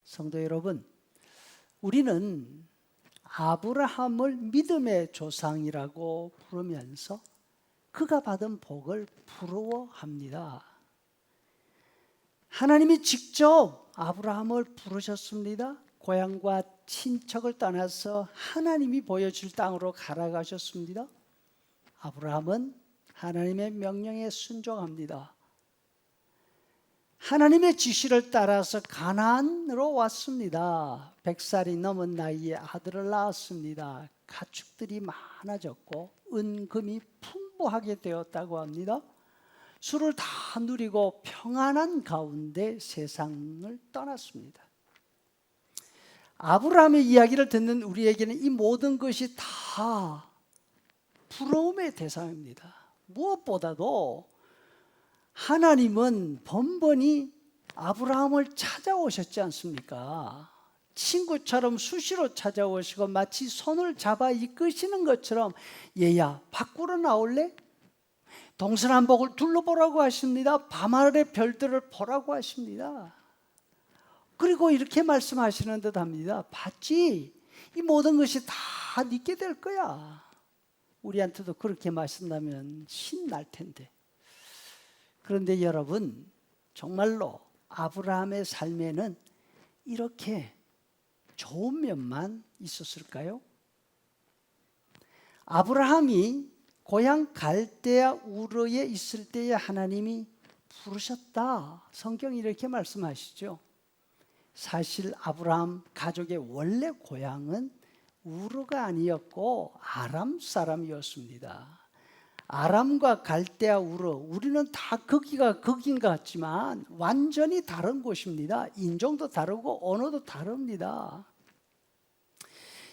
성도 여러분, 우리는 아브라함을 믿음의 조상이라고 부르면서 그가 받은 복을 부러워합니다. 하나님이 직접 아브라함을 부르셨습니다. 고향과 친척을 떠나서 하나님이 보여줄 땅으로 가라가셨습니다. 아브라함은 하나님의 명령에 순종합니다. 하나님의 지시를 따라서 가나안으로 왔습니다. 100살이 넘은 나이에 아들을 낳았습니다. 가축들이 많아졌고 은금이 풍부하게 되었다고 합니다. 술을 다 누리고 평안한 가운데 세상을 떠났습니다. 아브라함의 이야기를 듣는 우리에게는 이 모든 것이 다 부러움의 대상입니다. 무엇보다도 하나님은 번번이 아브라함을 찾아오셨지 않습니까? 친구처럼 수시로 찾아오시고 마치 손을 잡아 이끄시는 것처럼 얘야 밖으로 나올래? 동서남북을 둘러보라고 하십니다. 밤하늘의 별들을 보라고 하십니다. 그리고 이렇게 말씀하시는 듯 합니다. 봤지? 이 모든 것이 다 네게 될 거야. 우리한테도 그렇게 말씀하면 신날 텐데. 그런데 여러분, 정말로 아브라함의 삶에는 이렇게 좋은 면만 있었을까요? 아브라함이 고향 갈대아 우르에 있을 때에 하나님이 부르셨다. 성경이 이렇게 말씀하시죠. 사실 아브라함 가족의 원래 고향은 우르가 아니었고 아람 사람이었습니다. 아람과 갈대아 우르, 우리는 다 거기가 거긴 것 같지만 완전히 다른 곳입니다. 인종도 다르고 언어도 다릅니다.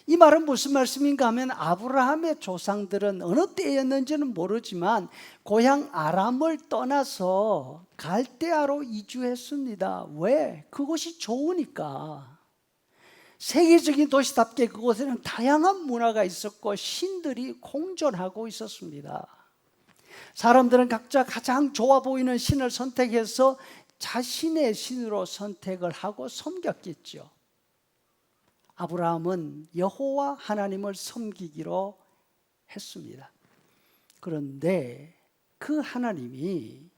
이 말은 무슨 말씀인가 하면 아브라함의 조상들은 어느 때였는지는 모르지만 고향 아람을 떠나서 갈대아로 이주했습니다. 왜? 그곳이 좋으니까. 세계적인 도시답게 그곳에는 다양한 문화가 있었고 신들이 공존하고 있었습니다. 사람들은 각자 가장 좋아 보이는 신을 선택해서 자신의 신으로 선택을 하고 섬겼겠죠. 아브라함은 여호와 하나님을 섬기기로 했습니다. 그런데 그 하나님이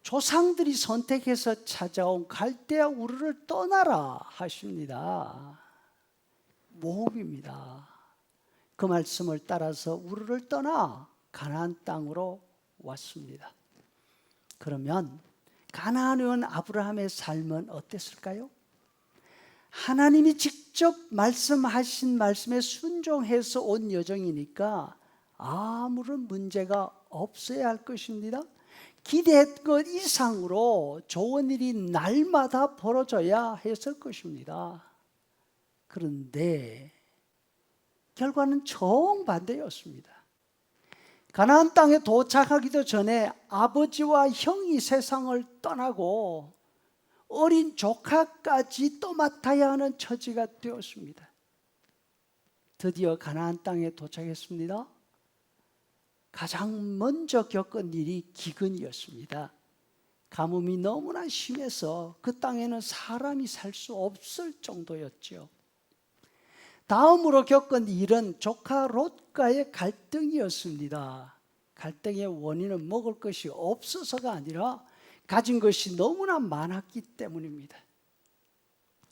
조상들이 선택해서 찾아온 갈대아 우르를 떠나라 하십니다. 모험입니다. 그 말씀을 따라서 우르를 떠나 가나안 땅으로 왔습니다. 그러면 가나안에 온 아브라함의 삶은 어땠을까요? 하나님이 직접 말씀하신 말씀에 순종해서 온 여정이니까 아무런 문제가 없어야 할 것입니다. 기대했던 것 이상으로 좋은 일이 날마다 벌어져야 했을 것입니다. 그런데 결과는 정반대였습니다. 가나안 땅에 도착하기도 전에 아버지와 형이 세상을 떠나고 어린 조카까지 떠맡아야 하는 처지가 되었습니다. 드디어 가나안 땅에 도착했습니다. 가장 먼저 겪은 일이 기근이었습니다. 가뭄이 너무나 심해서 그 땅에는 사람이 살 수 없을 정도였죠. 다음으로 겪은 일은 조카 롯과의 갈등이었습니다. 갈등의 원인은 먹을 것이 없어서가 아니라 가진 것이 너무나 많았기 때문입니다.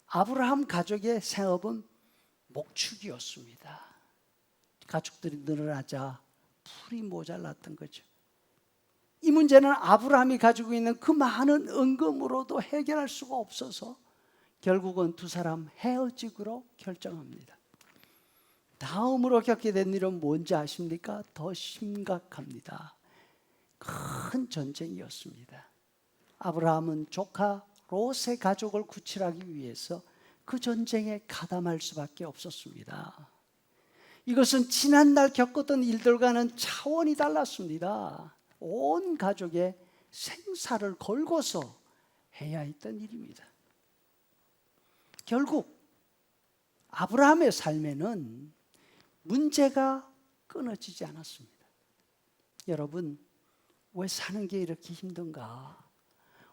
아브라함 가족의 생업은 목축이었습니다. 가축들이 늘어나자 풀이 모자랐던 거죠. 이 문제는 아브라함이 가지고 있는 그 많은 은금으로도 해결할 수가 없어서 결국은 두 사람 헤어지기로 결정합니다. 다음으로 겪게 된 일은 뭔지 아십니까? 더 심각합니다. 큰 전쟁이었습니다. 아브라함은 조카 롯의 가족을 구출하기 위해서 그 전쟁에 가담할 수밖에 없었습니다. 이것은 지난날 겪었던 일들과는 차원이 달랐습니다. 온 가족의 생사를 걸고서 해야 했던 일입니다. 결국 아브라함의 삶에는 문제가 끊어지지 않았습니다. 여러분, 왜 사는 게 이렇게 힘든가?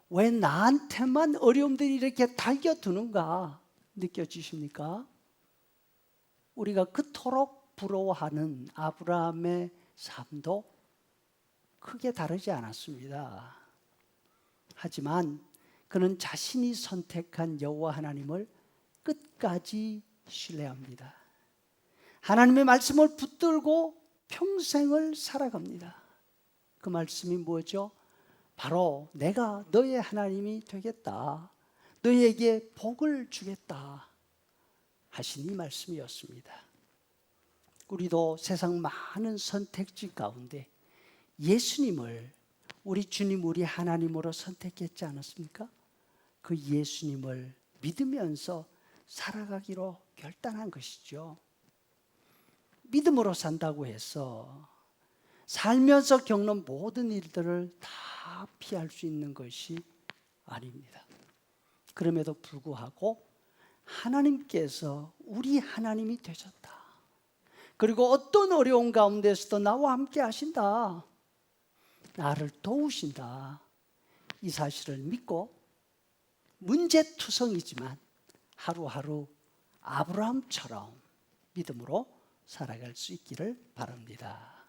왜 나한테만 어려움들이 이렇게 달겨드는가? 느껴지십니까? 우리가 그토록 부러워하는 아브라함의 삶도 크게 다르지 않았습니다. 하지만 그는 자신이 선택한 여호와 하나님을 끝까지 신뢰합니다. 하나님의 말씀을 붙들고 평생을 살아갑니다. 그 말씀이 뭐죠? 바로 내가 너의 하나님이 되겠다. 너희에게 복을 주겠다. 하신 이 말씀이었습니다. 우리도 세상 많은 선택지 가운데 예수님을 우리 주님, 우리 하나님으로 선택했지 않았습니까? 그 예수님을 믿으면서 살아가기로 결단한 것이죠. 믿음으로 산다고 해서 살면서 겪는 모든 일들을 다 피할 수 있는 것이 아닙니다. 그럼에도 불구하고 하나님께서 우리 하나님이 되셨다. 그리고 어떤 어려운 가운데서도 나와 함께 하신다. 나를 도우신다. 이 사실을 믿고 문제투성이지만 하루하루 아브라함처럼 믿음으로 살아갈 수 있기를 바랍니다.